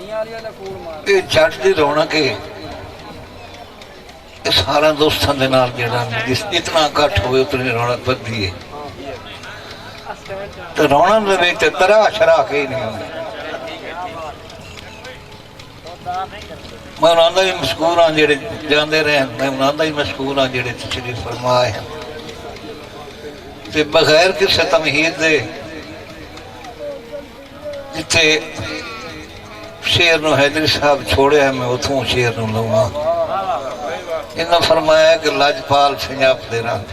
یہ جٹ دی رونق ہے سارا دوستوں کے نال جڑا جتنا گھٹ ہوئے اتنی رونق بڑھتی ہے تو رونق دے وچ طرح شرا کے ہی نہیں ہوندی میں انہاں دا ہی مشکور ہاں جڑے جاندے رہے میں انہاں دا ہی مشکور ہاں جڑے تشریف فرمائے تے بغیر کسی تمہید دے جتھے شیر نو حیدری صاحب چھوڑے ہیں میں اتھوں شیر نو لوں انہاں فرمایا کہ لاجپال سنجاپ دے رنگ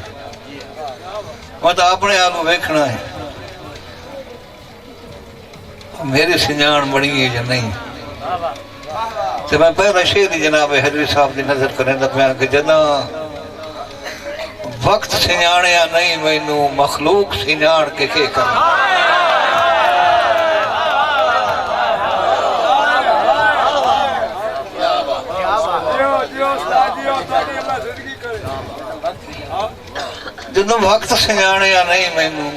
میں تو اپنے آلو ویکھنا ہے میری سنجان بڑی ہے یا نہیں تو میں پہلا شیر جناب حیدری صاحب دی نظر کریں تو میں کہ جنا وقت سنجانے یا نہیں مینوں مخلوق سنجان کے کرنا جدوں وقت سنجانے یا نہیں مینوں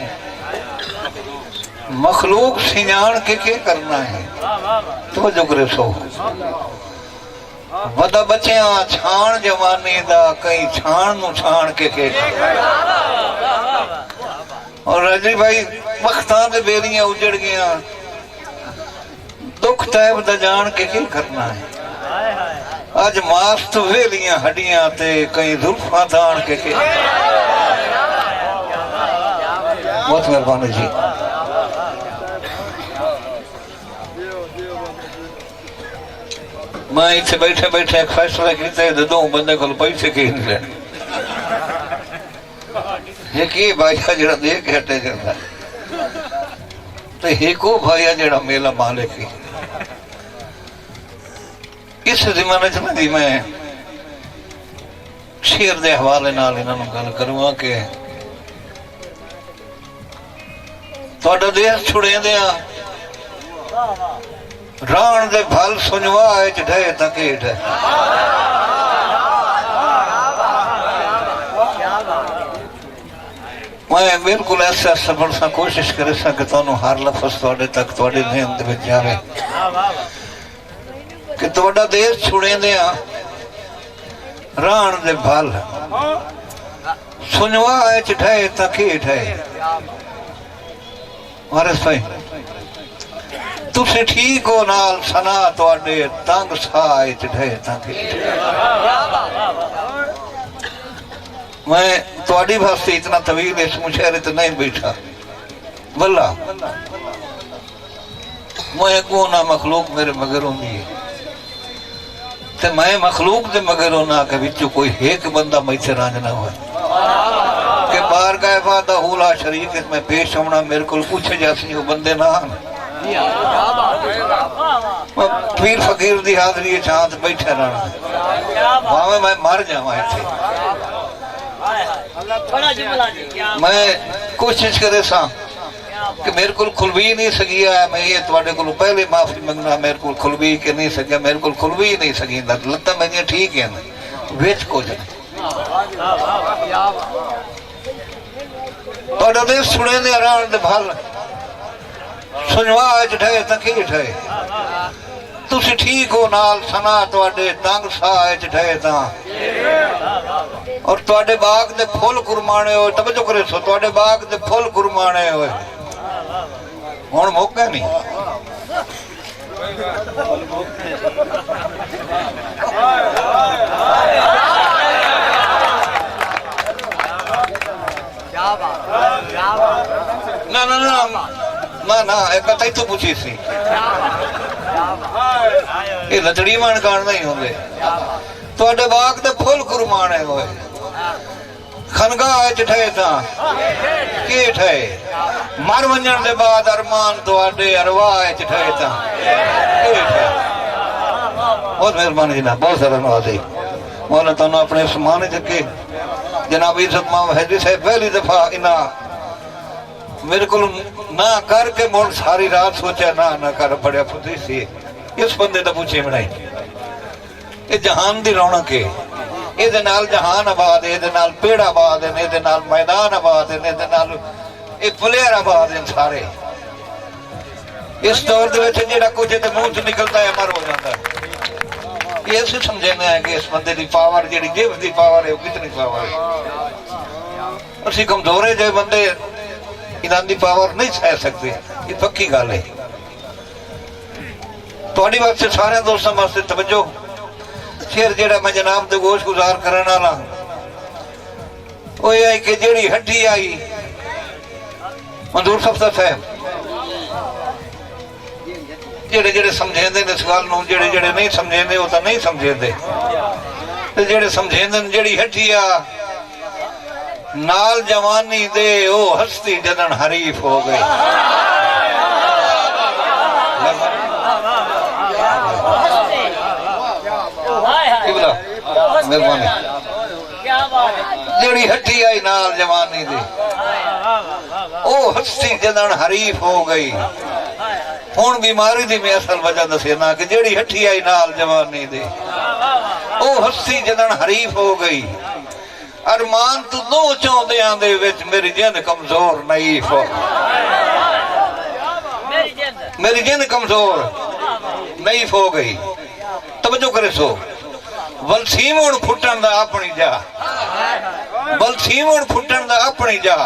مخلوق سنجان کے کرنا ہے توجہ کرے سو ودا بچیاں چھان جوانی دا کئی چھان نو چھان کے اور رجی بھائی وقتاں دے بیریاں اجڑ گیا دکھ تیب دا جان کے کرنا ہے آج ماست ویلیاں ہڈیاں تے کئی ظلفاں دان کے بہت مہربانی جی میں اتنے بیٹھے بیٹھے ایک فیصلہ کیتے ہیں دو بندے کو پیسے کی نہیں لینے ایک یہ بھائیہ جڑا دے کے ہٹے جڑا تو ایکو بھائیہ جڑا میلا مالک ہی اس زمانے چنا دی میں شیر دے حوالے نال انہوں گل کروں کہ توڑا دیس چھوڑے دیا ران دے بھل سنوا ایچ ڈھے تکیٹ ہے میں بالکل ایسا سبر سا کوشش کرے سا کہ تانوں ہر لفظ توڑے تک توڑے ذہن دے وچ جاوے کہ توڑا دیس چھوڑے دیا ران دے بھل سنوا ایچ ڈھے تکیٹ ہے وارث بھائی تُسے ٹھیک ہو نال سنا توڑے تنگ سائے چڑھے تنگی میں توڑی بھاستے اتنا طویل اس مشہرے تو نہیں بیٹھا واللہ میں کونا مخلوق میرے مگر ہوں گی تو میں مخلوق دے مگر ہونا کہ بچو کوئی ایک بندہ میں سے رانجنا ہوا کہ بار کا افادہ حولا شریف اس میں پیش ہونا میرے کو پوچھے جاسی ہو بندے نہ آنا پیر فقیر دی حاضری چاند بیٹھے رہنا وہاں میں مر جاؤں ایسے میں کوشش کرے سا کہ میرے کو کھلوی نہیں سکیا ہے میں یہ توڑے کو پہلے معافی منگنا میرے کو کھلوی کے نہیں سکیا میرے کو کھلوی نہیں سکی لگتا میں یہ ٹھیک ہے ویچ کو جائے توڑا دے سنے دے ران دے بھال سنوا ایچ ڈھے تکیٹ ہے تُسی ٹھیک ہو نال سنا توڑے تنگ سا ایچ ڈھے تاں اور توڑے باغ دے پھول کرمانے ہوئے توجہ کرے سو توڑے باغ دے پھول کرمانے ہوئے ہون موقع نہیں نا نا نا نا ایک کتائی تو پوچھی سی یہ لچڑی مان کارنا ہی ہوں گے توڑے باغ دے پھول کرمانے ہوئے خنگاہ ہے چٹھے تھا کیٹ ہے مر ونجن دے بعد ارمان توڑے ارواح ہے چٹھے تھا کیٹ ہے بہت مہربانی جناب بہت سارا نوازی مولا تانوں اپنے سمانے چکے جناب عزت ماں حیدری صاحب پہلی دفعہ انہا میرے کو نہ کر کے موڑ ساری رات سوچا نہ کر بڑے پتری سی اس بندے دا پوچھے بڑھائی یہ جہان دی رونق ہے یہ دے نال جہان آباد ہے یہ دے نال پیڑ آباد ہے یہ دے نال میدان آباد ہے یہ دے نال یہ پلیر آباد ہیں سارے اس دور دے وچ جڑا کچھ تے منہ چ نکلتا ہے مر ہو جاتا ہے یہ اسے سمجھنا ہے کہ اس بندے دی پاور جڑی جیب دی پاور ہے وہ کتنی پاور ہے اسی کمزورے جو بندے انہاں دی پاور نہیں سہ سکتے یہ پکی گل ہے تہاڈی واسطے سارے دوستاں واسطے توجہ شعر جڑا میں جناب دے گوش گزار کرن والا وہ یہ ہے کہ جڑی ہڈی آئی منظور صفدر صاحب جڑے جڑے سمجھیندے نے اس گل نوں جڑے جڑے نہیں سمجھیندے وہ تو نہیں سمجھیندے تے جڑے سمجھیندے جڑی ہڈی آ نال جوانی دے او ہستی جدن حریف ہو گئی مہربانی جڑی ہڈی آئی نال جوانی دے او ہستی جدن حریف ہو گئی ہون بیماری دی میں اصل وجہ دسینا کہ جڑی ہڈی آئی نال جوانی دے او ہستی جدن حریف ہو گئی ارمان تو دو چوندیاں دے وچ میری جند کمزور نئیف ہو میری جند کمزور نئیف ہو گئی توجہ کرے سو بلسیمون پھٹن دا اپنی جا بلسیمون پھٹن دا اپنی جا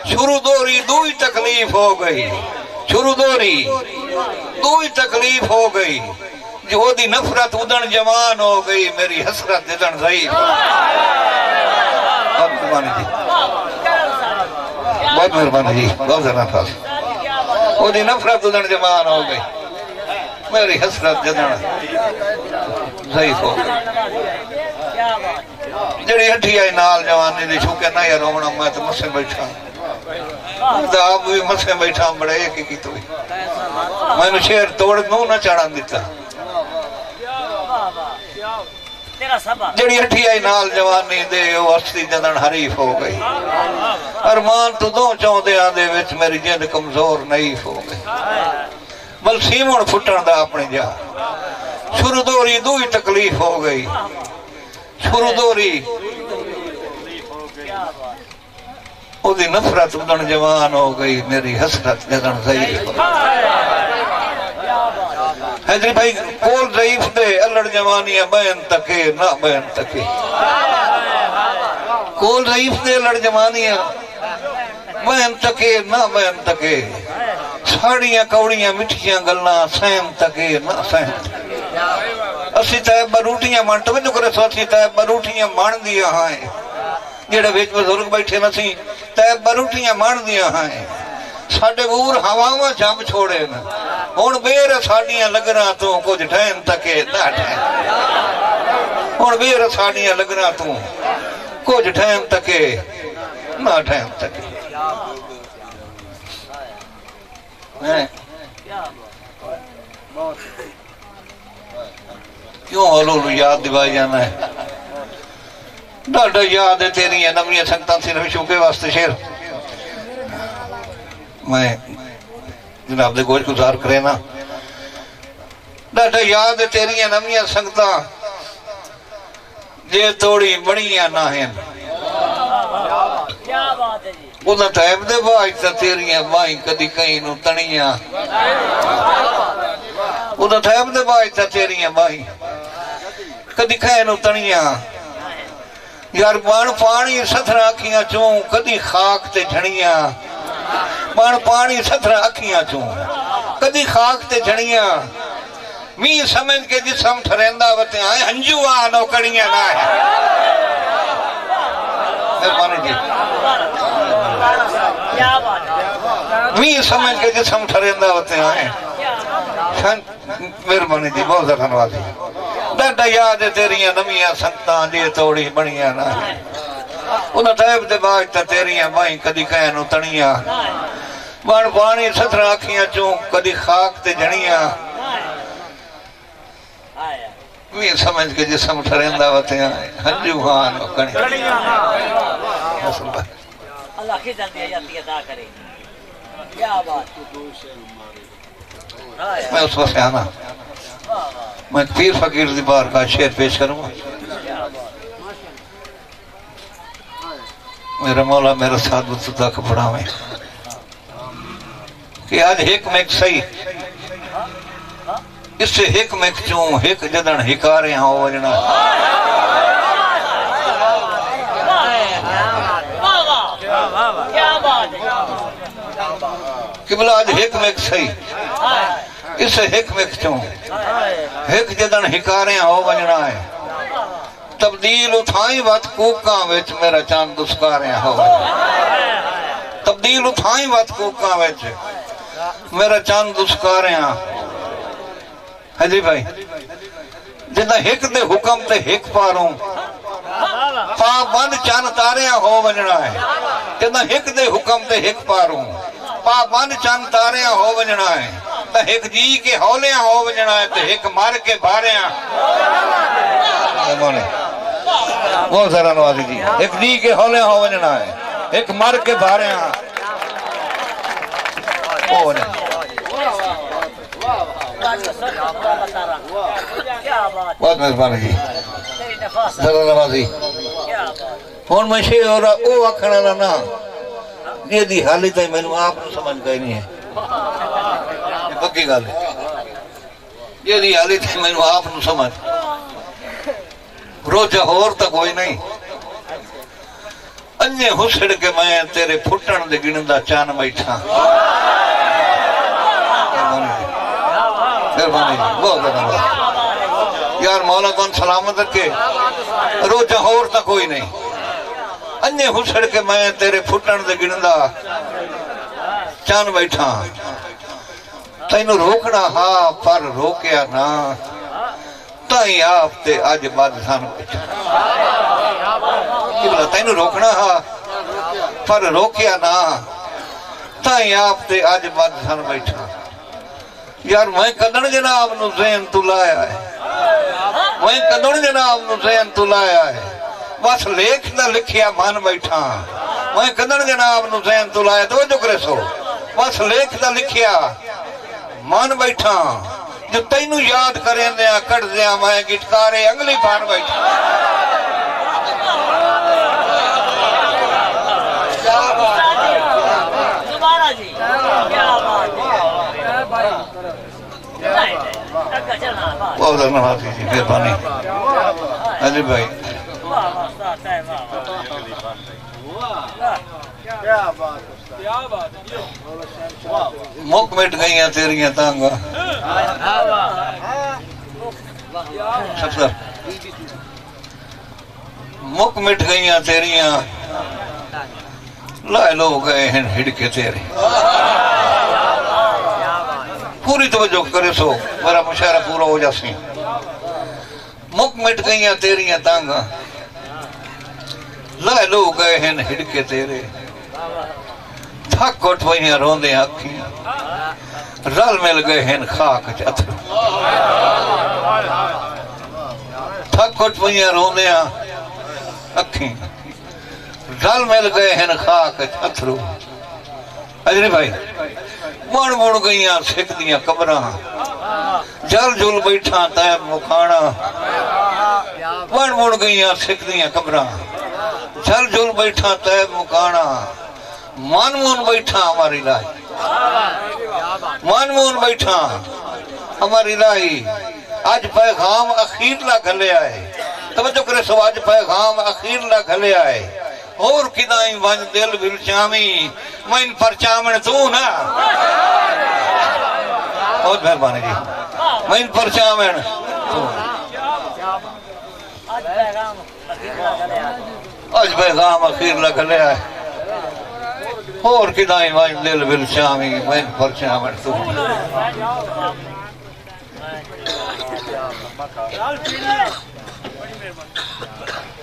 شروع دوری دوئی تکلیف ہو گئی شروع دوری دوئی تکلیف ہو گئی جو دی نفرت ادن جوان ہو گئی میری حسرت ادن ضعیف بہت مہربانی جی بہت مہربانی جی بہت زیادہ خاص وہ دی نفرت ادن جوان ہو گئی میری حسرت ادن ضعیف ہو گئی جڑی ہڈی آئی نال جوانی دی چھوکے نہ یا رونا میں تو مسے بیٹھا آپ بھی مسے بیٹھا بڑے ایک ہی کی تو میں نے شیر توڑ نو نہ چڑھان دیتا جڑی ہڈی آئی نال جوانی دے وہ ہستی جدن حریف ہو گئی ارمان تو دو چوندے آندے وچ میری جند کمزور نئیف ہو گئی بل سیمون پھٹن دا اپنی جا شروع دوری دوئی تکلیف ہو گئی شروع دوری او دی نفرت ادن جوان ہو گئی میری حسرت جدن ضعیف ہو حیدری بھائی کول ضعیف دے الڑ جوانیاں بین تکے نہ بین تکے کول ضعیف دے الڑ جوانیاں بین تکے نہ بین تکے ساڑیاں کوڑیاں مٹھیاں گلنا سہم تکے نہ سہم تکے اسی تائب بروٹیاں مان توجہ کرے سو اسی تائب بروٹیاں مان دیا ہیں جڑے بیچ بزرگ بیٹھے نہ سی تائب بروٹیاں مان دیا ہیں ساڑھے بور ہواواں جام چھوڑے نا ہون بیر ساڑیاں لگنا تو کچھ ٹھائم تکے نہ ٹھائم ہون بیر ساڑیاں لگنا تو کچھ ٹھائم تکے نہ ٹھائم تکے کیوں حلول یاد دوائی جانا ہے ڈاڈا یاد ہے تیری نمیاں سنگتاں صرف شوکے واسطے شیر میں جناب دے گوش گزار کرے نا ڈاڈا یاد ہے تیری نمیاں سنگتاں جے توڑی بڑیاں نہ ہیں انہاں ٹائم دے باج تا تیریاں بائیں کدی کہیں نو تنیاں انہاں ٹائم دے باج تا تیریاں بائیں کدی کہیں نو تنیاں یار بان پانی سترہ اکھیاں چون کدی خاک تے جھڑیاں بان پانی سترہ اکھیاں چون کدی خاک تے جھڑیاں می سمجھ کے جسم ٹھریندہ وتے آئے ہنجو آنو کڑیاں نہ ہے مہربانی جی می سمجھ کے جسم ٹھریندہ ہوتے ہیں مہربانی جی بہت زیادہ نوازی ڈاڈا یاد ہے تیریاں نمیاں سنگتاں جے توڑی بڑیاں نہ انہاں ٹائب دے باج تا تیریاں بائیں کدی کہیں نو تنیاں بان پانی سترہ اکھیاں چون کدی خاک تے جھڑیاں می سمجھ کے جسم ٹھریندہ ہوتے ہیں ہنجو ہاں نو کڑیاں اللہ خزر دیا جاتی ادا کرے کیا بات میں اس وقت آنا میں پیر فقیر دی بار کا شعر پیش کروں گا میرا مولا میرا ساتھ بطردہ کا پڑھا میں کہ آج ایک میں ایک صحیح اس ہک مک چوں ہک جدن ہکارے ہاں وجنا قبلہ آج ہک مک صحیح اس ہک مک چوں ہک جدن ہکارے ہاں وجنا ہے تبدیل اتھائیں وقت کوکاں وچ میرا چاند دسکارے ہاں وجنا تبدیل اتھائیں وقت کوکاں وچ میرا چاند دسکارے ہاں حجی بھائی جنہ ہک دے حکم تے ہک پاروں پا بند چاند تاریاں ہو وجنا ہے جنہ ہک دے حکم تے ہک پاروں پا بند چاند تاریاں ہو وجنا ہے تا ہک جی کے ہولیاں ہو وجنا ہے تے ہک مار کے بھاریاں بہت ذرا نوازی جی ہک جی کے ہولیاں ہو وجنا ہے ہک مار کے بھاریاں بہت مہربانی جی ذرا نوازی ہون میں شے ہو رہا او آکھنا نا یہ دی حالی تھی میں نے آپ نے سمجھ گئی نہیں ہے یہ پکی گال ہے یہ دی حالی تھی میں نے آپ نے سمجھ روچہ ہور تک ہوئی نہیں انجے حسڑ کے میں تیرے پھٹن دے گنندہ چان بیٹھا مہربانی جی بہت دھنیواد یار مولا کون سلامت رکھے روچہ ہور تک کوئی نہیں انجے حسڑ کے میں تیرے پھٹن دے گنندہ چان بیٹھا تینو روکنا ہاں پر روکیا نا تائیں آپ تے آج بعد سان بیٹھا تینو روکنا ہاں پر روکیا نا تائیں آپ تے آج بعد سان بیٹھا یار میں کدن جناب نو ذہن تو لایا ہے میں کدن جناب نو ذہن تو لایا ہے بس لیکھ نہ لکھیا مان بیٹھا میں کدن جناب نو ذہن تو لایا تو جو کرے سو بس لیکھ نہ لکھیا مان بیٹھا جو تینو یاد کریں دیا کٹ دیا میں گٹکارے انگلی پان بیٹھا بہت دھنیواد جی مہربانی علی بھائی مک مٹ گئیاں تیریاں تانگا مک مٹ گئیاں تیریاں لائے لو گئے ہیں ہڑ کے تیرے پوری توجہ کرے سو میرا مشاعرہ پورا ہو جاسی مک مٹ گئیاں تیریاں تانگا لائے لو گئے ہیں ہڑ کے تیرے تھک اٹھ وہیاں روندے آکھیاں رل مل گئے ہیں خاک چتر تھک اٹھ وہیاں روندے آکھیاں رل مل گئے ہیں خاک چترو اجری بھائی مڑ مڑ گئیاں سکھ دیاں قبراں جل جل بیٹھا تیب مکھانا مڑ مڑ گئیاں سکھ دیاں قبراں جل جل بیٹھا تیب مکھانا مان مون بیٹھا ہماری لائی مان مون بیٹھا ہماری لائی آج پیغام اخیر لا گھلے آئے توجہ کرے سو آج پیغام اخیر لا گھلے آئے اور کدائیں ون دل ولچامی میں پرچامن تو نا بہت مہربانی جی میں پرچامن تو آج پیغام اخیر لا گھلے آئے اور کدائیں ون دل ولچامی میں پرچامن تو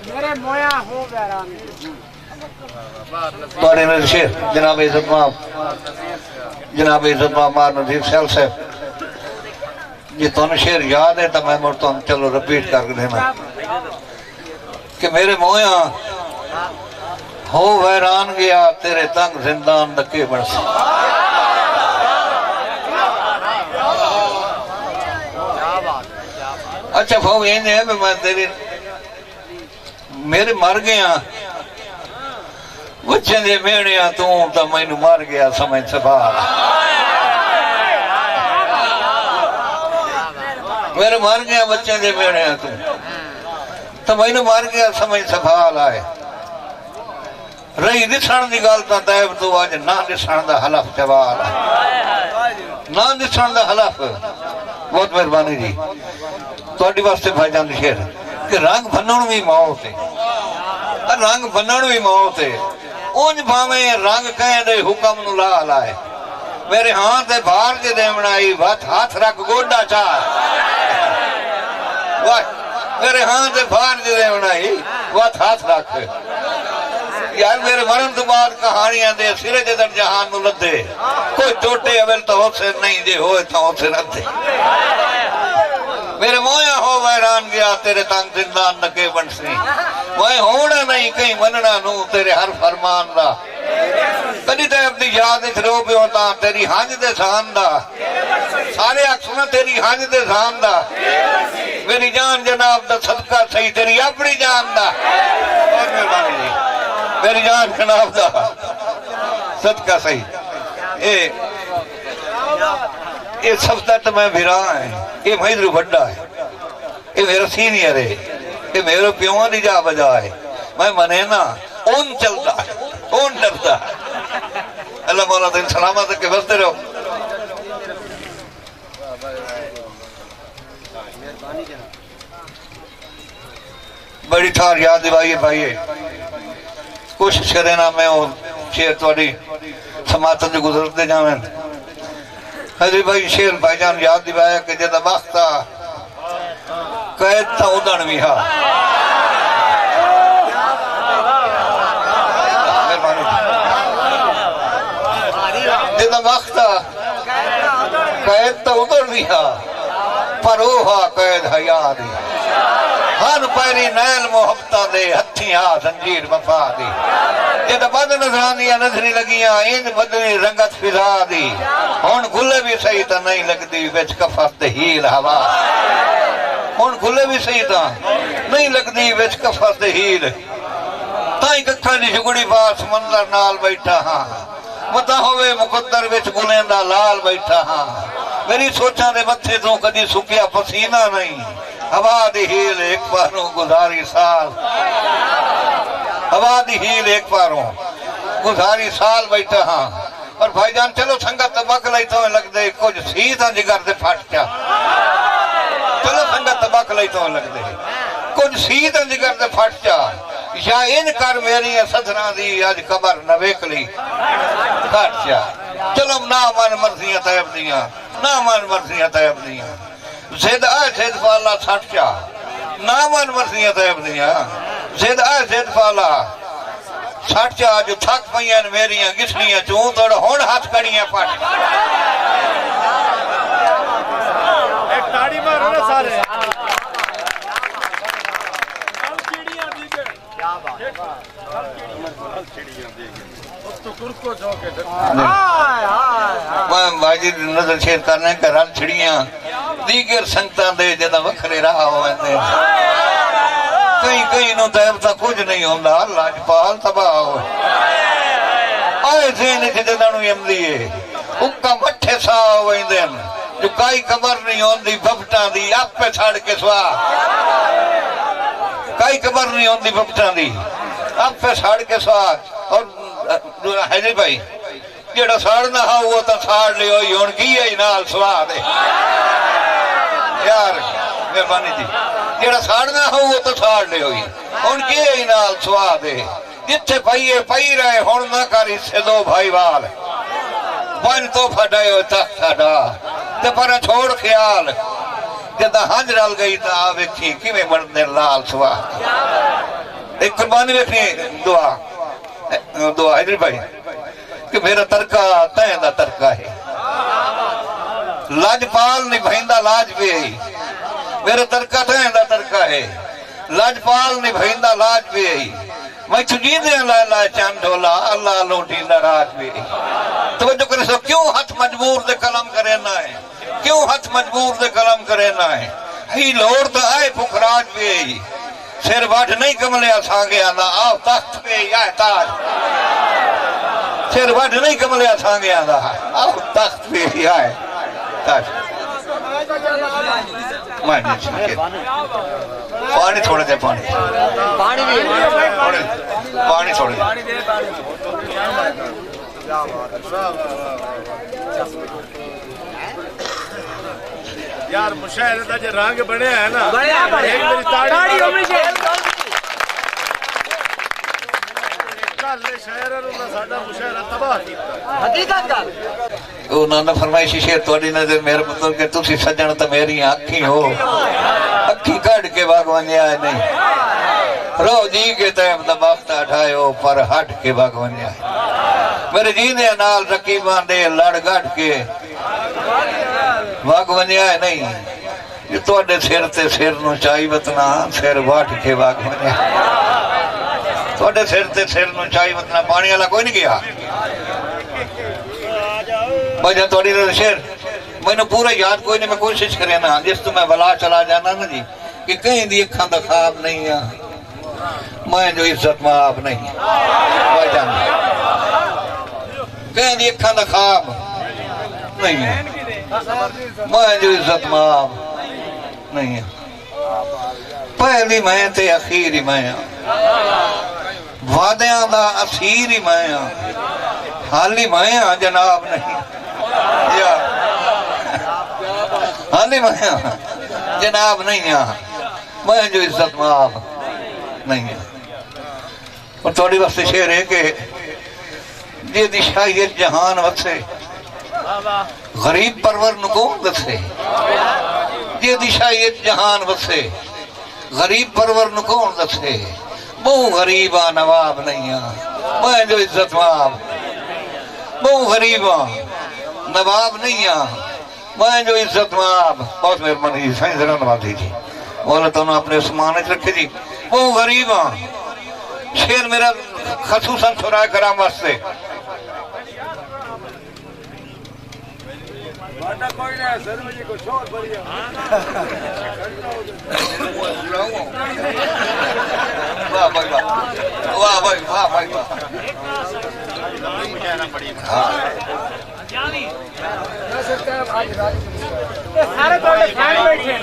میرے مویا ہو بیران بارے میں شیر جناب عزت ماں مار نظیر سیل صاحب یہ تو نے شیر یاد ہے تو میں مرتا ہوں چلو رپیٹ کر دینا کہ میرے مویا ہو ویران گیا تیرے تنگ زندان دکے بڑھ سے اچھا بھاؤ یہ نہیں ہے میں تیری میرے مر گیا بچیں دے میڑیاں تو میں نو مر گیا سمجھ سبھا میرے مار گیا بچے دے میرے ہیں تو میں نے مار گیا سمجھ سفال آئے رہی دسان دی گال تا دائب تو آج نہ دسان دا حلف جوال نہ دسان دا حلف بہت مہربانی جی تو اڈی واسطے بھائی جان دی شیر کہ رنگ بھنن بھی موت ہے رنگ بھنن بھی موت ہے اونج بھاویں رنگ کہیں دے حکم نو لا لائے میرے ہاں تے بھار جے دے منائی بات ہاتھ رکھ گوڑا چاہ میرے ہاں تے بھار جے دے منائی بات ہاتھ رکھ یار میرے مرن تو بعد کہانیاں دے سرے جے در جہان نو لدے کوئی ٹوٹے اول تو ہو سے نہیں دے ہوئے تو ہو سے ردے میرے مویا ہو ویران گیا تیرے تانگ زندان نکے بنسی میں ہونا نہیں کہیں مننا نو تیرے ہر فرمان دا کدی تے اپنی یاد اچھ رو پہ ہوتا تیری ہانج دے سان دا سارے اکسنا تیری ہانج دے سان دا میری جان جناب دا صدقہ صحیح تیری اپنی جان دا اور مہربانی جی میری جان جناب دا صدقہ صحیح یہ سفتہ تو میں بھیران ہے یہ مہدرو بڑھا ہے یہ میرا سینئر ہے یہ میرے پیوان دی جا بجا ہے میں منے نا اون چلتا ہے اون ڈرتا ہے اللہ مولا دن سلامت کے بستے رہو بڑی تھار یاد دیوائیے بھائیے کوشش کرے نا میں وہ شیر توڑی سماعتن جو گزرتے جاویں حضرت بھائی شیر بھائی جان یاد دیوایا کہ جدہ وقتا قید تا ادھن بھی ہاں جدہ وقتا قید تا ادھن بھی ہاں پروہا قید حیاء دی ہن پیری نیل محبتہ دے ہتھی ہاں زنجیر وفا دی جدہ بد نظرانیاں نظری لگیاں انج بدنی رنگت فضا دی ہون گلے بھی صحیح تا نہیں لگ دی ویچ کفت ہیل ہوا ہون گلے بھی صحیح تا نہیں لگ دی ویچ کفت ہیل تائیں ککھا دی جگڑی باس منظر نال بیٹھا ہاں متا ہوئے مقدر ویچ گلیندہ لال بیٹھا ہاں میری سوچاں دے متھے تو کدی سکیا پسینہ نہیں ہوا دی ہیل ایک باروں گزاری سال ہوا دی ہیل ایک باروں گزاری سال بیٹھا ہاں اور بھائی جان چلو سنگت تباک لائی تو لگ دے کچھ سیدھا جگر دے پھٹ کیا چلو سنگت تباک لائی تو لگ دے کچھ سیدھا جگر دے پھٹ کیا یا ان کر میری صدرہ دی آج قبر نویک لی پھٹ کیا چلو نا من مرضیاں طیب دیاں نا من مرضیاں طیب دیاں زید آئے زید فالا سٹ کیا نا من مرضیاں طیب دیاں زید آئے زید فالا سٹ چا جو تھک پہین میریاں گسلیاں چون توڑ ہون ہاتھ کڑیاں پٹ ایک تاڑی مارو نا سارے میں باجی نظر شیر کرنے کا رل چھڑیاں دیگر سنگتاں دے جدہ وکھرے رہا ہوئے دے کہیں کہیں نو دیوتا کچھ نہیں ہوندہ لاجپال تباہ ہوئے آئے زینی تھی جدہ نو یم دیئے اکا مٹھے سا ہوئے دین جو کائی قبر نہیں ہوندی بپٹاں دی آپ پہ چھاڑ کے سوا کائی قبر نہیں ہوندی بپٹاں دی آپ پہ چھاڑ کے سوا اور حیدری بھائی جیڑا ساڑنا ہاں ہوا تا ساڑ لے ہوئی ہون کی ہے نال سوا دے یار مہربانی جی جیڑا ساڑنا ہاں ہوا تا ساڑ لے ہوئی ہون کی ہے نال سوا دے جتھے پائیے پائی رہے ہون نہ کر اس سے دو بھائی وال بن تو پھٹائے ہوئے تخت ساڑا تے پر چھوڑ خیال جدہ ہنج رل گئی تا آوے تھی کی میں مردنے لال سوا ایک قربانی ویکھنی دعا حیدری بھائی کہ میرا ترکہ تیندہ ترکہ ہے لاجپال نبھائندہ لاج بھی ہے میرا ترکہ تیندہ ترکہ ہے لاجپال نبھائندہ لاج بھی ہے میں چجید اللہ اللہ چاند ڈھولا اللہ لوٹی نراج بھی ہے توجہ کرے سو کیوں ہاتھ مجبور دے کلم کرے نہ ہے کیوں ہاتھ مجبور دے کلم کرے نہ ہے ہی لوڑ تو آئے پکراج بھی ہے سیر باٹھ نہیں کملے آسانگے آنا آو تخت پہ یا تاج سیر باٹھ نہیں کملے آسانگے آنا آو تخت پہ یا تاج میں پانی تھوڑا جا پانی پانی تھوڑا جا یار مشاہدے دا جو رنگ بنے ہے نا ایک میری تاڑی ہونی چاہیے کل شہر انہوں نے ساڑھا مشاہدہ تباہ کیتا حقیقت کا انہوں نے فرمائشی شیر توڑی نظر میرے مطلب کہ تُسی سجن تا میری آنکھی ہو اکھی کڑ کے باغوانی آئے نہیں رو جی کے تیم دا باختہ اٹھائے ہو پر ہٹ کے باغوانی آئے میرے جینے نال رقیبان دے لڑ گھٹ کے باغوانی آئے نہیں یہ توڑے سیر تے سیر نو چاہی بتنا سیر واٹ کے باغوانی آئے توڑے سیر تے سیر نو چاہی بتنا پانی اللہ کوئی نہیں کیا بھائی توڑی رہے شیر میں نے پورا یاد کوئی نہیں میں کوشش کرے نا جس تو میں بلا چلا جانا نا جی کہ کہیں دی اکھاں دا خواب نہیں ہے میں جو عزت معاف نہیں بھائی جان کہیں دی اکھاں دا خواب نہیں ہے میں جو عزت معاف نہیں ہے پہلی میں تے اخیری میں وعدیاں دا اسیری میں حالی میں جناب نہیں یا حالی میں جناب نہیں ہے میں جو عزت معاف نہیں ہے اور توڑی وقت شعر ہے کہ یہ دشائیت جہان وقت غریب پرور نکون دسے یہ دشائیت جہان وقت غریب پرور نکون دسے بہو غریبہ نواب نہیں ہے میں جو عزت معاف بہو غریبہ نواب نہیں ہے میں جو عزت معاف بہت مہربانی جی سائن ذرا نواز دیجیے مولا تو انہوں اپنے سمانت رکھے جی بہو غریبہ شیر میرا خصوصاً سرائے کرام واسطے کوئی نہیں سر مجھے کچھ اور بڑھیا واہ بھائی واہ بھائی واہ بھائی سارے توڑے کھانے بیٹھے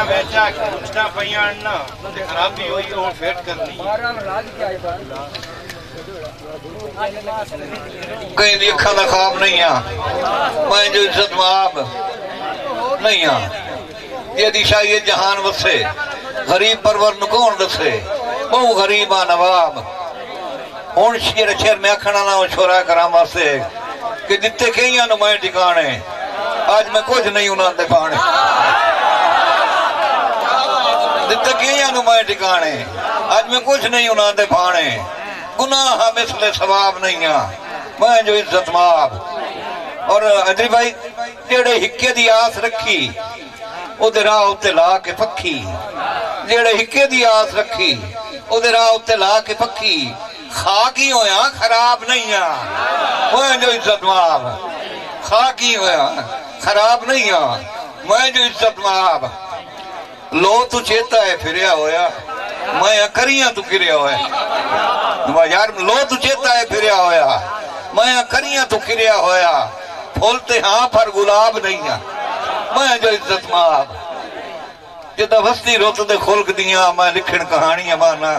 بیچا کچھنا پہیاننا خرابی ہوئی اور فیٹ کرنی کہیں دیکھا دا خواب نہیں ہے میں جو عزت معاف نہیں ہے یہ دشائیت جہان وسے غریب پرور نکون دسے بہو غریبہ نواب ہون شیر میں اکھنا نہ ہوں چھوڑا کرام واسے کہ جتے کہیں نو میں ٹھکانے آج میں کچھ نہیں انہاں دے پانے جتے کہیں نو میں ٹھکانے آج میں کچھ نہیں انہاں دے پانے گناہ مثل ثواب نہیں ہے میں جو عزت معاف اور ادری بھائی جیڑے ہکے دی آس رکھی او دے راہ اتے لا کے پکھی جیڑے ہکے دی آس رکھی او دے راہ اتے لا کے پکھی خاکی ہویا خراب نہیں ہے میں جو عزت معاف خاکی ہویا خراب نہیں ہے میں جو عزت معاف لو تو چیتا ہے پھریا ہویا میں کریاں تو کریا ہویا یار لو تو چیتا ہے پھریا ہویا میں کریاں تو کریا ہویا پھولتے ہاں پر گلاب نہیں ہے میں جو عزت معاف جدہ وستی روت دے خلق دیاں میں لکھن کہانیاں بانا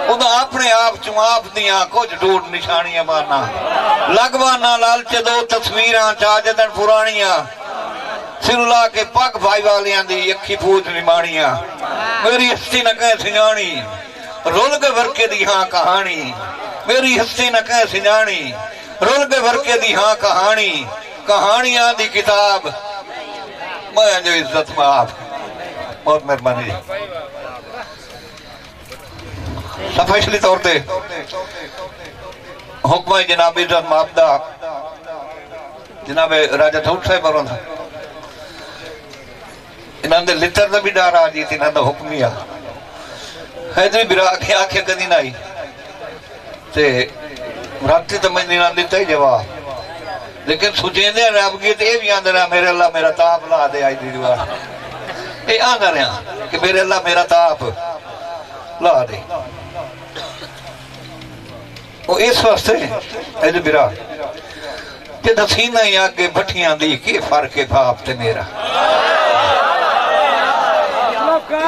انہاں اپنے آپ چماپ دیاں کچھ ڈوٹ نشانیاں بانا لگوانا لالچے دو تصویراں چاجدن پرانیاں سر اللہ کے پاک بھائی والیاں دی اکھی پوچھ نمانیاں میری ہستی نہ کہیں سنجانی رول کے ورکے دی ہاں کہانی میری ہستی نہ کہیں سنجانی رول کے ورکے دی ہاں کہانی کہانیاں دی کتاب میں جو عزت معاف بہت مہربانی صفحشلی طور تے حکمہ جناب عزت معابدہ جناب راجہ تھوٹ صاحب برون تھا انہاں دے لتر دا بھی ڈار آجی تھی انہاں دا حکمیہ حیدری برا کے آنکھیں کدی نائی تے راتی تو میں انہاں دیتا ہی جواب لیکن سوچیں دے رب گئے تے بھی آندھ رہا میرے اللہ میرا تاپ لا دے آئی دی دیوار اے آندھ رہا کہ میرے اللہ میرا تاپ لا دے وہ اس واسطے حیدری برا کہ دسینہ ہی آگے بٹھیاں دی کہ فرق باپ تے میرا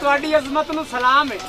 ਤੁਹਾਡੀ ਅਜ਼ਮਤ ਨੂੰ ਸਲਾਮ ਹੈ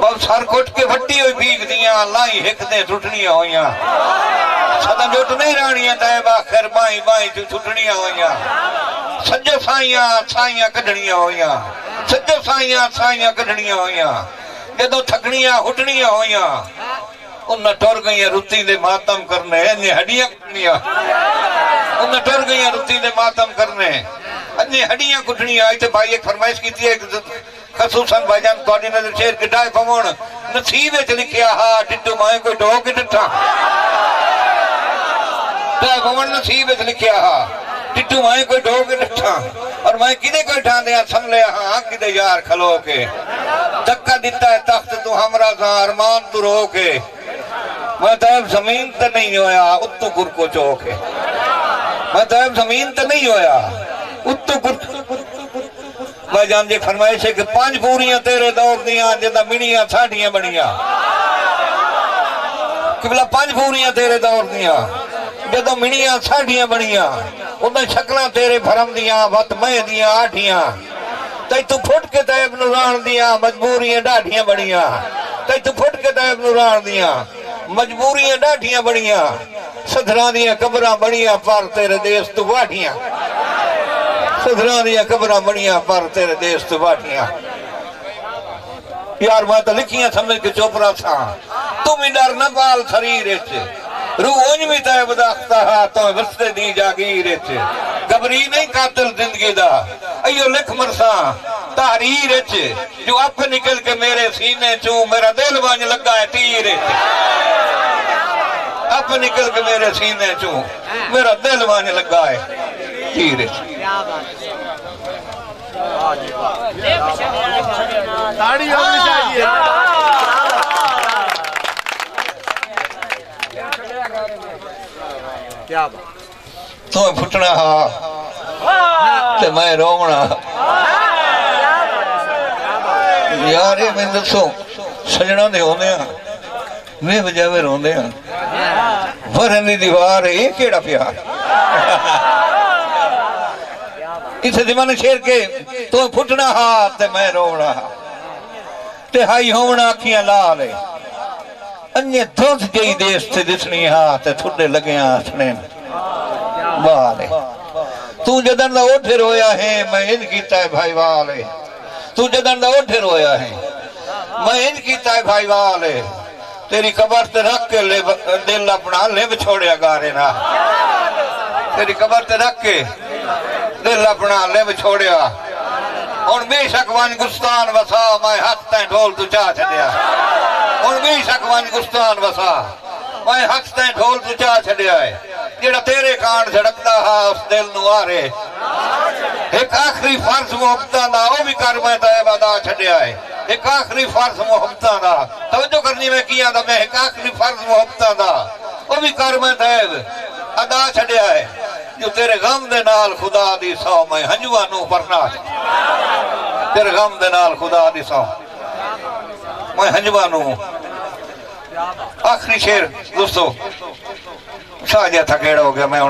باب سر کٹ کے وٹی ہوئی بیگ دیاں لائی ہکتے ٹوٹنیاں ہویاں سدا جوٹ نہیں رانیاں تائب آخر بائیں بائیں ٹوٹنیاں ہویاں سجو سائیاں سائیاں کڈنیاں ہویاں سجو سائیاں سائیاں کڈنیاں ہویاں جدو تھکنیاں ہٹنیاں ہویاں انہاں ٹر گئیاں رتی دے ماتم کرنے انہیں ہڈیاں کٹنیاں انہاں ٹر گئیاں رتی دے ماتم کرنے انہیں ہڈیاں کٹنیاں آئی تے بھائی ایک فرمائش کی تھی خصوصاً بھائی جان توڑی نظر شیر گٹائے پمون نصیبے چلی کیا ہاں ڈٹو مائیں کوئی ڈھو کے ڈٹھا ڈائے پمون نصیبے چلی کیا ہاں ڈٹو مائیں کوئی ڈھو کے ڈٹھا اور میں کدے کوئی ٹھان دیا سن لیا ہاں کدے یار کھلو کے دکا دیتا ہے تخت تو ہمرا زاں ارمان تو رو کے میں طیب زمین تے نہیں ہویا اتو گر کو چوکے میں طیب زمین تے نہیں ہویا اتو گر بھائی جان جی فرمائش ہے کہ 5 پوریاں تیرے دور دیاں جدہ مڑیاں ساڑھیاں بڑیاں قبلہ 5 پوریاں تیرے دور دیاں جدہ مڑیاں ساڑھیاں بڑیاں انہیں شکلہ تیرے بھرم دیاں وقت میں دیاں آٹھیاں تے تو پھٹ کے طیب نوران دیاں مجبوریاں ڈاڑھیاں بڑیاں تے تو پھٹ کے طیب نوران دیاں مجبوریاں ڈاڑھیاں بڑیاں صدران دیاں قبران بڑیاں پر تیرے دیس تو واٹھیاں صدران دیاں قبران بڑیاں پر تیرے دیس تو واٹھیاں یار میں تو لکھیاں سمجھ کے چوپرا تھا تم ہی ڈر نہ پال سریرے چھے روح انج بھی طیب داختہ ہاتھوں وستے دی جاگیرے چھے گبری نہیں قاتل زندگی دا ایو لکھ مرساں تحریر چھے جو اپ نکل کے میرے سینے چوں میرا دل بانج لگا ہے تیرے چھے اپ نکل کے میرے سینے چوں میرا دل بانج لگا ہے تیرے چھے داڑھی ہونی چاہیے تو پھٹنا ہاں تے میں رومنا یارے میں دسو سجنہ دے ہوندے ہیں میں بجاوے روندے ہیں ورنی دیوار ہے یہ کیڑا پیار اسے دیوانے شیر کے تو پھٹنا ہاں تے میں رومنا تے ہائی ہومنا کیاں لالے انہیں دھوز جئی دیس تے دسنی ہاں تے تھوڑے لگے ہاں سنے والے تو جدن دا اٹھے رویا ہے میں ان کیتا ہے بھائی والے تو جدن دا اٹھے رویا ہے میں ان کیتا ہے بھائی والے تیری قبر تے رکھ کے دل اپنا لے بچھوڑیا گارے نا تیری قبر تے رکھ کے دل اپنا لے بچھوڑیا ان بے شک وان گستان وسا میں ہاتھ تین ڈھول تو چاہ چھڑیا ان بے شک وان گستان وسا میں ہاتھ تین ڈھول تو چاہ چھڑیا ہے جڑا تیرے کان جھڑکتا ہاں اس دل نو آرے ایک آخری فرض محبتاں دا وہ بھی کر میں طیب ادا چھڑیا ہے ایک آخری فرض محبتاں دا توجہ کرنی میں کیا دا میں ایک آخری فرض محبتاں دا وہ بھی کر میں طیب ادا چھڑیا ہے جو تیرے غم دے نال خدا دی سو میں ہنجوہ نو پرنا تیرے غم دے نال خدا دی سو میں ہنجوہ نو آخری شیر دوستو شاہ جا تھا کیڑا ہو گیا میں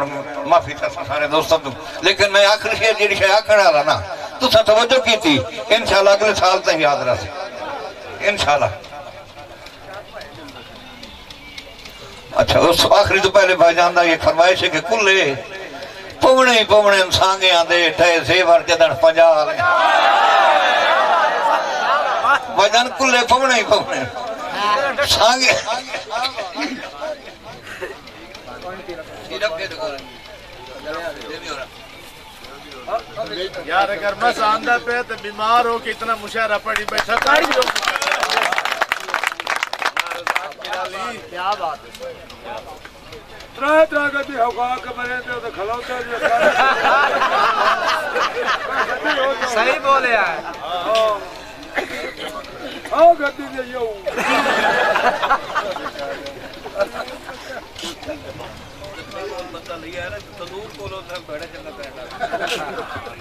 معافی تھا سارے دوستوں تو لیکن میں آخری شیر جیڑی شاہ آکھنا رہا نا تو سا توجہ کی تھی انشاءاللہ اگلے سال تک یاد رہا سی انشاءاللہ اچھا اس آخری تو پہلے بھائی جاندہ یہ فرمائش ہے کہ کلے پونے ہی پونے انسانگے آندے ٹھے زیور جدن پنجال بھائی جان کلے پونے ہی پونے سانگے یار اگر بس آندہ پہ تو بیمار ہو کہ اتنا مشاہرہ پڑی بیٹھا تاڑی ہو کیا بات ہے ترہ ترہ گتی ہوگا کمرے تے تو کھلوتا صحیح بولے آئے ہاں گتی دے یو بتا لیا ہے نا تدور کولو تھا بیڑا چلنا پہنا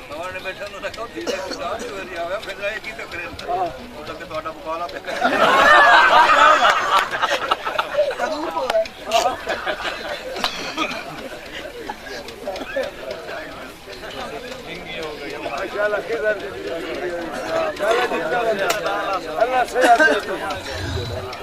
ہمارے بیٹھا نو رکھو دیدے کتاب جو ہے آویا پھر رہے کی تو کریں وہ تک تو آٹا مقالا پہ تدور کو ہے اللہ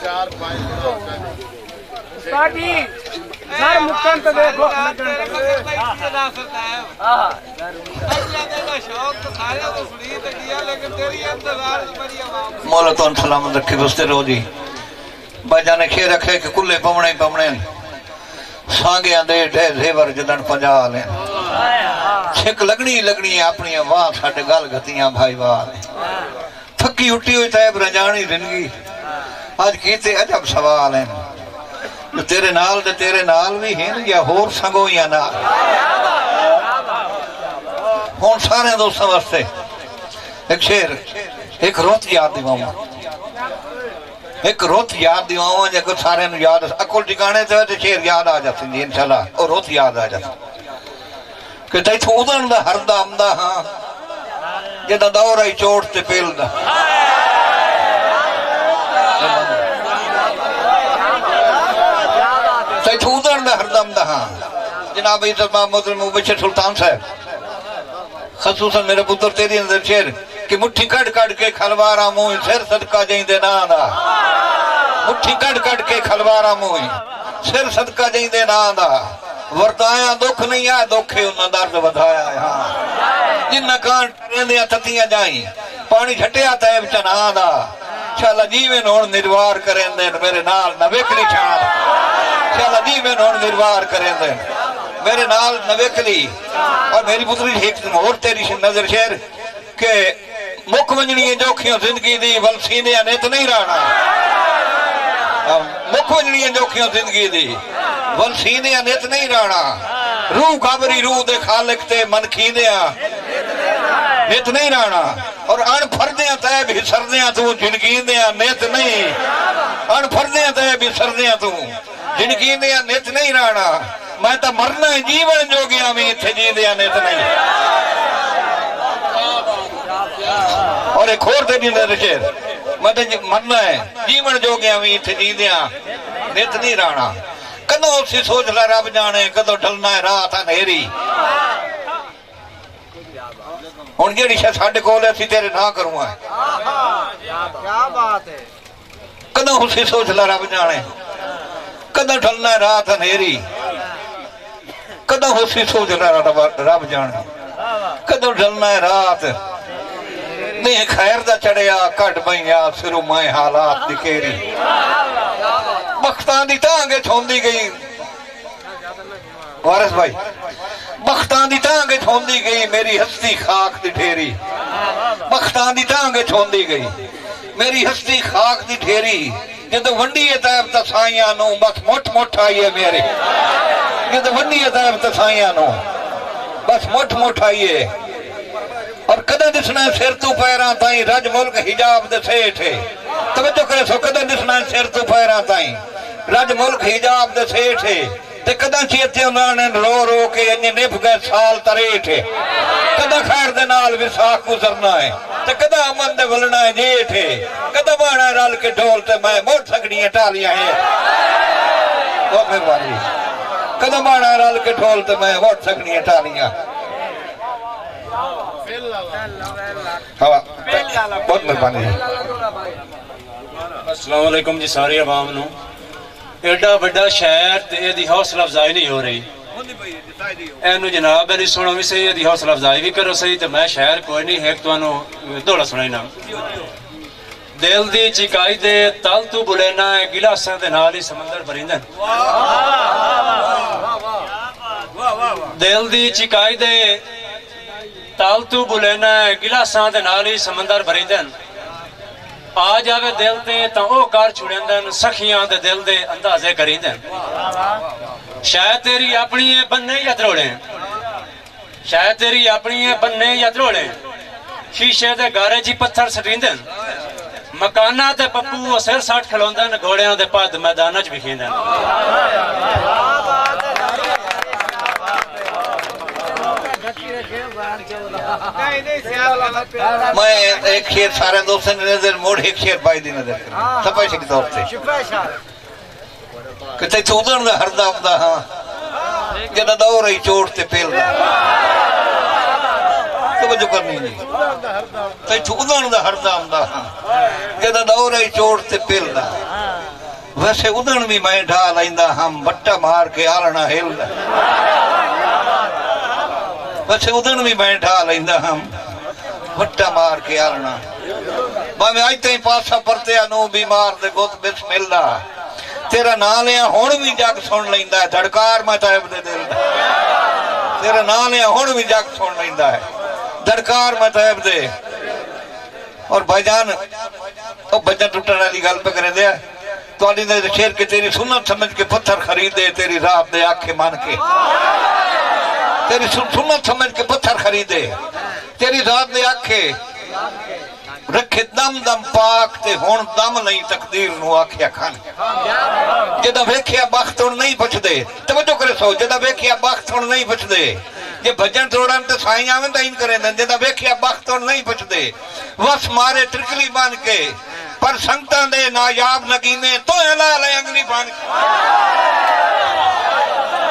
4-5 ساڈی گھر مکن تے دیکھو مولا تو سلامت رکھے بستے رو جی باجا نے کھے رکھے کہ کلے پمنے ہی پمنے سانگیاں دے ڈھے زیور جدن پنجا لیں چھک لگنی لگنی اپنی واہ ساٹے گل گتیاں بھائی واہ تھکی اٹھی ہوئی تیب رجانی زندگی آج کیتے عجب سوال ہیں جو تیرے نال بھی ہیں یا ہور سنگو یا نال ہون سارے دوستوں واسطے ایک شیر ایک روت یاد دیواؤں جے کچھ سارے نو یاد اکل ٹکانے تے ہوئے شیر یاد آ جاتے ہیں انشاءاللہ اور روت یاد آ جاتے کہ تے چھو ادھن دا ہر دا امدہ ہاں جدہ دورہ ہی چوٹ تے پیل دا تے چھو ادھن دا ہر دا امدہ ہاں جناب عزت محمد مبشر سلطان صاحب خصوصاً میرے پتر تیری اندر شیر کہ مٹھی کڑ کڑ کے کھلوارا موئی سر صدقہ جائیں دے نانا مٹھی کڑ کڑ کے کھلوارا موئی سر صدقہ جائیں دے نانا ورتایا دکھ نہیں آئے دکھے انہاں درد بدھایا ہے جنہ کان ٹریندیاں تتیاں جائیں پانی جھٹے آتا ہے بچہ نانا شاءاللہ جیویں نون نروار کریں دیں میرے نال نویکلی چھاڑ شاءاللہ جیویں نون نروار کریں دیں میرے نال نویکلی اور میری پتری ایک مہور تیری نظر شیر کہ مک ونجنی جوکھیوں زندگی دی ولسینے نیت نہیں رانا مک ونجنی جوکھیوں زندگی دی ولسینے نیت نہیں رانا روح کابری روح دے خالق تے من کھیندیاں نیت نہیں رانا اور ان پھردیاں تے بھی سردیاں تو جنگیندیاں نیت نہیں ان پھردیاں تے بھی سردیاں تو جنگیندیاں نیت نہیں رانا میں تا مرنا ہے جیون جو گیا میں تھے جی دیا نیت نہیں اور ایک اور دے نہیں دے شیر میں تا مرنا ہے جیون جو گیا میں تھے جی دیا نیت نہیں رانا کدو اسی سوچ لے رب جانے کدو ڈھلنا ہے رات انہیری ہون جیڑی شاہ ساڑھے کولے اسی تیرے نہ کروں ہے کیا بات ہے کدو اسی سوچ لے رب جانے کدو ڈھلنا ہے رات انہیری کدو اسی سوچ لے رب جانے کدو ڈھلنا ہے رات نہیں خیر دا چڑھیا کٹ بھئیا سرو میں حالات دکھیری بختان دی تانگے چھوندی گئی وارث بھائی بختان دی تانگے چھوندی گئی میری ہستی خاک دی ڈھیری بختان دی تانگے چھوندی گئی میری ہستی خاک دی ڈھیری جدو ونڈی تیب تسائیاں نو بس مٹ مٹ آئیے میرے جدو ونڈی تیب تسائیاں نو بس مٹ مٹ آئیے اور کدھے دسنا ہے سر تو پیران تائیں رج ملک حجاب دے سیٹھے توجہ کرے سو کدھے دسنا ہے سر تو پیران تائیں رج ملک حجاب دے سیٹھے تے کدھا چیتے انہوں نے رو رو کے انہیں نف گئے سال تریٹھے کدھا خیر دے نال وساخ گزرنا ہے تے کدھا امن دے ولنا ہے جیٹھے کدھا بانا ہے رال کے ڈھول تے میں موٹ سکڑی ہیں ٹالیاں ہیں بہت مہربانی کدھا بانا ہے رال کے ڈھول تے میں موٹ سکڑی ہیں ٹالیاں بہت مہربانی السلام علیکم جی ساری عوام نو ایڈا بڑا شہر تے ایدی حوصلہ افزائی نہیں ہو رہی اینو جناب ایلی سنو بھی صحیح ایدی حوصلہ افزائی بھی کرو صحیح تے میں شہر کوئی نہیں ایک تو انو دوڑا سنائی نا دل دی چکائی دے تال تو بلینا ہے گلاساں دے نالی سمندر بریندن دل دی چکائی دے تال تو بلینا ہے گلاساں دے نالی سمندر بریندن آ جاوے دل دے تا او کار چھوڑیندن سخیاں دے دل دے اندازے کریندن شاید تیری اپنی بننے یا دروڑیں شاید تیری اپنی بننے یا دروڑیں شیشے دے گارے جی پتھر سٹیندن مکانہ دے پپو سر ساٹھ کھلوندن گھوڑیاں دے پاد میدانج بکھیندن میں ایک شیر سارے دوستوں نے نظر موڑ ایک شیر پائی دی نظر سپائی شکی طور سے کہ تے چودن دا ہر دام دا ہاں جدہ دور ہی چوٹ تے پیل دا توجہ کرنی نہیں تے چودن دا ہر دام دا ہاں جدہ دا دور ہے چوٹ تے پلدا ویسے ادن بھی میں ڈھا لیندا ہم بٹا مار کے آلنا ہلدا ویسے ادن بھی میں ڈھا لیندا ہم بٹا مار کے آلنا میں آج تھی پاسا پرتیا نو بیمار دے گوت بسم اللہ تیرا نام لیا ہون بھی جگ سن لیندا ہے دھڑکار میں طیب دے دل تیرا نام لیا ہون بھی جگ سن لیندا ہے دھڑکار میں طیب دے اور بھائی جان بچہ ٹوٹنے والی گل پہ کرے دیا تو علی نے شیر کے تیری سنت سمجھ کے پتھر خریدے تیری رات دے آنکھیں مان کے تیری سنت سمجھ کے پتھر خریدے تیری رات دے آنکھیں رکھے دم دم پاک تے ہون دم نہیں تقدیر نو آکھیا کھان جدہ ویکھیا بخت ہون نہیں پچھ دے توجہ کرے سو جدہ ویکھیا بخت ہون نہیں پچھ دے یہ بھجن توڑن تے سائیں آویں دائن کریں دیں جدہ ویکھیا بخت ہون نہیں پچھ دے وس مارے ٹرکلی بان کے پر سنگتان دے نایاب نگینے تو حلال ہے انگلی بان کے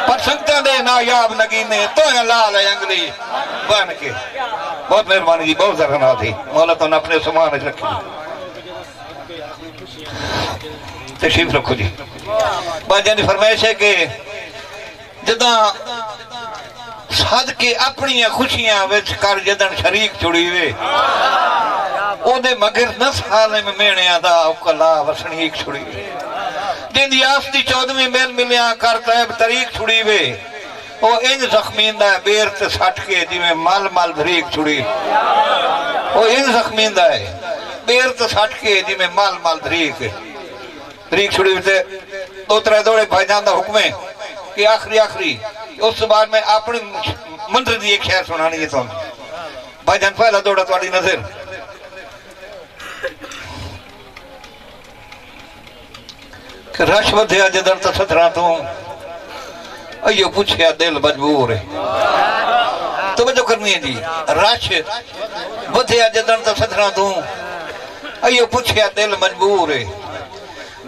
پر سنگتان دے نایاب نگینے تو حلال ہے انگلی بان کے بہت مہربانی جی بہت ذرا تھی مولا تو نے اپنے سامان رکھی تشریف رکھو جی باجا نے فرمائش ہے کہ جداں صدقے اپنی خوشیاں وچ کر جدن شریک چھڑی وے او دے مگر نس حالے میں مینے آدھا اوکلا وسنیک چھڑی وے جن دی آستی 14ویں میل ملیاں کر طیب طریق چھڑی وے وہ انج زخمیندہ ہے بیر تے سٹ کے جی میں مال مال دھریک چھڑی وہ انج زخمیندہ ہے بیر تے سٹ کے جی میں مال مال دھریک چھڑی تے دو ترے دوڑے بھائی جان دا حکم ہے کہ آخری اس بعد میں اپنی منظر دی ایک شہر سنانی ہے تو بھائی جان پہلا دوڑا تو آلی نظر کہ رشوت ہے جدر تا سترہ تو ایو پوچھیا دل مجبور ہے توجہ کرنی ہے جی رش بدھیا جدن تا سترہ تو ایو پوچھیا دل مجبور ہے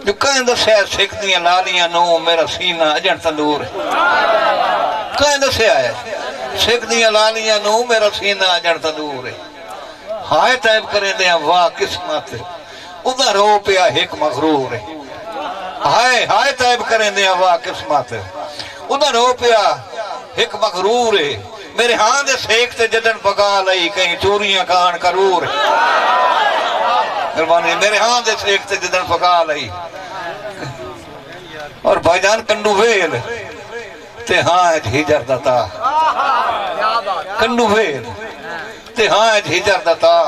جو کہیں دسیا سکھدیاں لالیاں نو میرا سینہ اجن تندور ہے کہیں دسیا ہے سکھدیاں لالیاں نو میرا سینہ اجن تندور ہے ہائے طیب کریں دیا واہ قسمت ادھر ہو پیا ایک مغرور ہے ہائے طیب کریں دیا واہ قسمت ادھر ہو پیا ایک مغرور ہے میرے ہاں دے سیکھتے جدن پکا لئی کہیں چوریاں کان کرور میرے ہاں دے سیکھتے جدن پکا لئی اور بھائی جان کنڈو ویل تے ہاں ہجر دتا کنڈو ویل تے ہاں ہجر دتا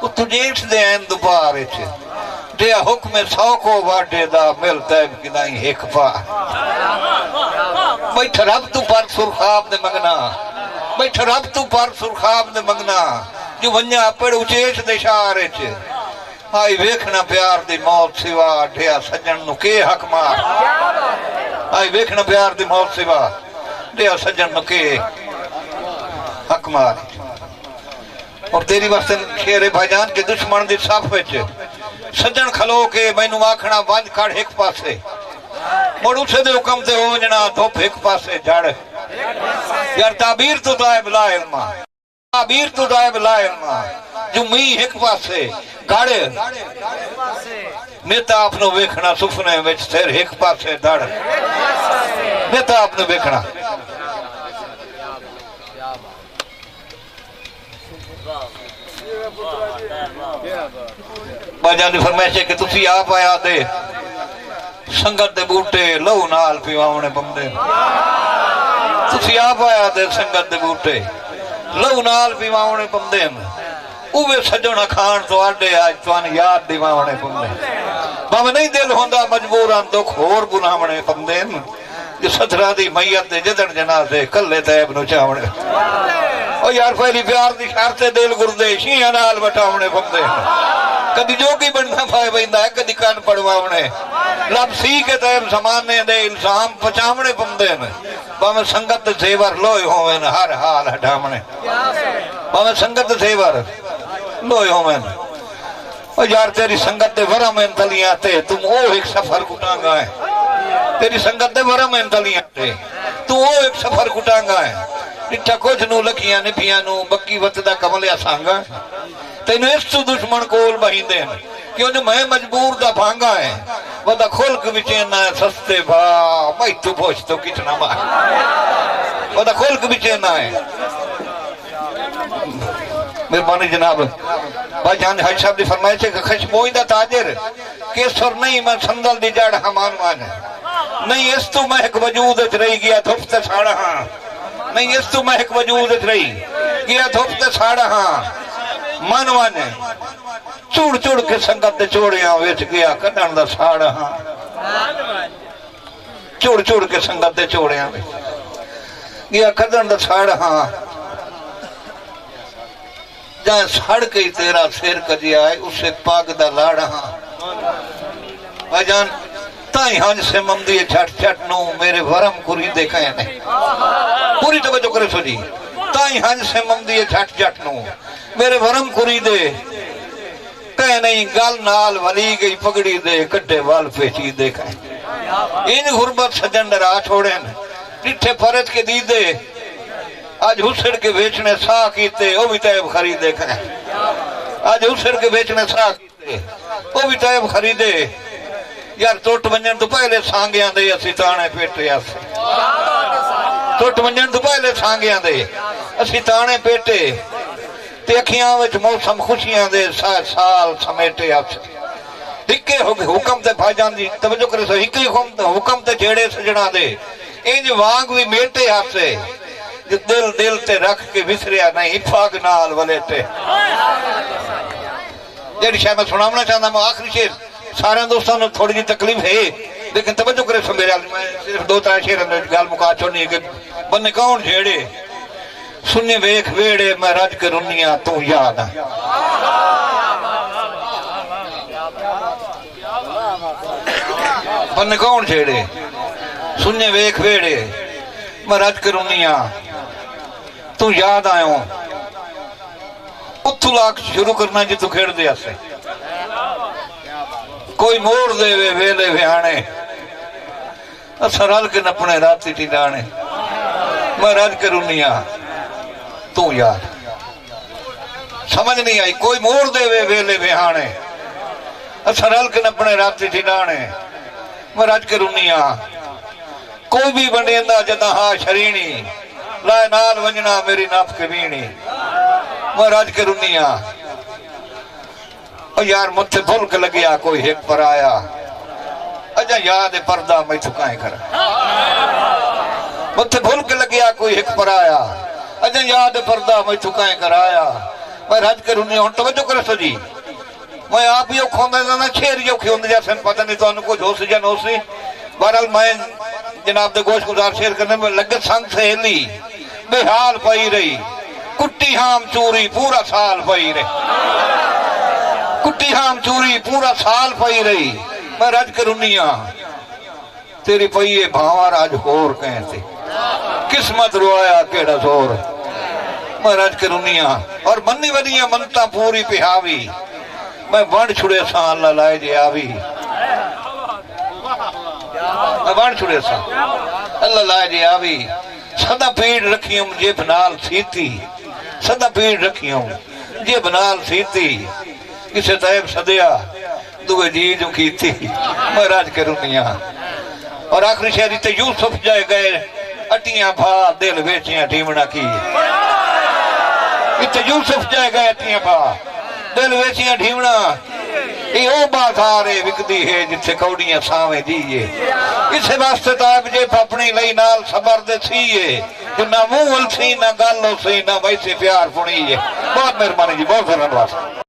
وہ تجھیٹ دے این دوبار دیا حکم 100 کو واٹے دا مل تیب کی دائیں ایک پا بیٹھا رب تو پر سرخاب دے مگنا بیٹھا رب تو پر سرخاب دے مگنا جو ونیا پڑ اچیش دے شارے چھے آئی ویکھنا پیار دی موت سوا ڈھیا سجن نو کے حق مار آئی ویکھنا پیار دی موت سوا ڈھیا سجن نو کے حق مار اور تیری وقت شیر بھائی جان کے دشمن دی صاف وچ سجن کھلو کے میں نو آکھنا ونج کھڑ ایک پاسے مڑو سے دے حکم تے ہو جنا دھوپ ایک پاسے جڑ یار تعبیر تو دائب لا علمہ تعبیر تو دائب لا علمہ جو می ایک پاسے گاڑے نیتا اپنو ویکھنا سفنے وچ سیر ایک پاسے دڑ نیتا اپنو ویکھنا باجانی فرمائش ہے کہ تسی آپ آیا دے سنگت دے بوٹے لو نال پیواونے بمدے تسی آپ آیا دے سنگت دے بوٹے لو نال پیواونے بمدے اوے سجونا کھان تو آڈے آج توانی یاد دیواونے بمدے باوے نہیں دل ہوندہ مجبوران دکھ اور گناونے بمدے جو سترہ دی میت دے جدن جنازے کلے تیب نو چاونے اور یار پہلی پیار دی شارتے دل گردے شیعہ نال بٹاونے بمدے کدی جو کی بڑھنا پائے بہندہ ہے کدی کان پڑواونے لب سی کے تیب زمانے دے الزام پچاونے بمدے باوے سنگت زیور لوئے ہوئے ہر حال ہٹاونے باوے سنگت زیور لوئے ہوئے اور یار تیری سنگت دے ورم انتلیاں تے تم او ایک سفر کٹانگا ہے تیری سنگت دے ورم انتلیاں تے تم او ایک سفر کٹانگا ہے اٹھا کچھ نو لکھیاں نپیاں نو بکی وطدہ کملیا سانگا تینو اس تو دشمن کول بہین دے کہ انہیں میں مجبور دا بھانگا ہے وہ دا خلق بچینا ہے سستے بھا میں تو پوچھ تو کتنا ماں وہ دا خلق بچینا ہے مہربانی جناب بھائی جان حج صاحب نے فرمائے چھے کہ خشبوئی دا تاجر کیسر نہیں میں سندل دی جاڑ ہمان مان نہیں اس تو محک وجودت رہی گیا دھپتے ساڑا ہاں نہیں اس تو محک وجودت رہی گیا دھپتے ساڑا ہاں مان مان چوڑ چوڑ کے سنگت دے چوڑیاں ویچ گیا کٹن دا ساڑا ہاں چوڑ چوڑ کے سنگت دے چوڑیاں ویچ گیا کٹن دا ساڑا ہاں جہاں سڑ کے تیرا سیر کجیا ہے اسے پاک دا لاڑا ہاں بھائی جان تائیں ہنج سے ممدی چھٹ چھٹ نو میرے ورم کری دیکھا ہے نہیں پوری توجہ کرے سو جی تائیں ہنج سے ممدی چھٹ چھٹ نو میرے ورم کری دے کہے نہیں گل نال ولی گئی پگڑی دے کٹے وال پیچی دیکھا ہے ان غربت سجن ڈرا چھوڑیں ڈٹھے پرت کے دی دے آج حسر کے بیچنے سا کیتے وہ بھی طیب خریدے کہیں آج حسر کے بیچنے سا کیتے وہ بھی طیب خریدے یار ٹوٹ منجن تو پہلے سانگیاں دے اسی تانے پیٹے آسے ٹوٹ منجن تو پہلے سانگیاں دے اسی تانے پیٹے تے اکھیاں وچ موسم خوشیاں دے سال سمیٹے آسے ہکے حکم تے بھاجان دی توجہ کرے سو ہکے حکم تے جھیڑے سجنا دے انج وانگ بھی میٹے آسے دل دل تے رکھ کے وسریا نہیں پاگ نال ولیٹے جیڑی شاید میں سنامنا چاہتا میں آخری شیر سارے دوستوں نے تھوڑی جی تکلیف ہے لیکن توجہ کرے سو میرے میں صرف دو ترہ شیر اندر گال مکا چھوڑنی ہے کہ بندے کون جھیڑے سنی ویکھ ویڑے میں رج کے رنیاں تو یاد ہے بندے کون جھیڑے سنی ویکھ ویڑے میں رج کے رنیاں تو یاد آئے اتھو لاکھ شروع کرنا جی تو کھیڑ دیا سے کوئی موڑ دے وے ویلے ویانے سرال کے نپنے راتی ٹی ڈانے میں رج کرونیاں تو یاد سمجھ نہیں آئی کوئی موڑ دے وے ویلے ویانے سرال کے نپنے راتی ٹی ڈانے میں رج کرونیاں کوئی بھی بندیندہ جدہ ہاں شرینی لائے نال ونجنا میری ناپ کے بینی میں راج کے رنیاں اور یار مجھے بھلک لگیا کوئی ایک پر آیا اجا یاد پردہ میں چکائیں کر مجھے بھلک لگیا کوئی ایک پر آیا اجا یاد پردہ میں چکائیں کر آیا میں راج کے رنیاں ہوں توجہ کرے سو جی میں آپ یہ کھوندے دانا چھیر یہ کھوندے جیسے پتہ نہیں تو انہوں کو جھوسی جا نوسی بہرحال میں جناب دے گوشت گزار شیر کرنے میں لگت سنگ سے ہلی بے حال پائی رہی کٹی ہام چوری پورا سال پائی رہی کٹی ہام چوری پورا سال پائی رہی میں رج کرونیاں تیری پئیے بھاوار آج ہور کہیں تھے قسمت روایا کیڑا زور میں رج کرونیاں اور منی ونیاں منتا پوری پہاوی میں بڑھ چھڑے سان لائے جے آوی میں بڑھ چھڑے سان اللہ لائے جے آوی صدا پیڑ رکھی ہوں جے بنال سیتی صدا پیڑ رکھی ہوں جے بنال سیتی اسے طیب صدیا دوے جی جو کی تھی میں راج کرونیاں اور آخری شہری تے یوسف جائے گئے اٹیاں بھا دل ویچیاں ڈھیمنا کی تے یوسف جائے گئے اٹیاں بھا دل ویچیاں ڈھیمنا یہ او بازارے وکدی ہے جتھے کوڑیاں سامیں دیئے اسے واسطے تائب جے اپنی لئی نال صبر دے سیئے جو نہ مول سی نہ گالو سی نہ ویسے پیار پڑیئے بہت مہربانی جی بہت ضرور واسطے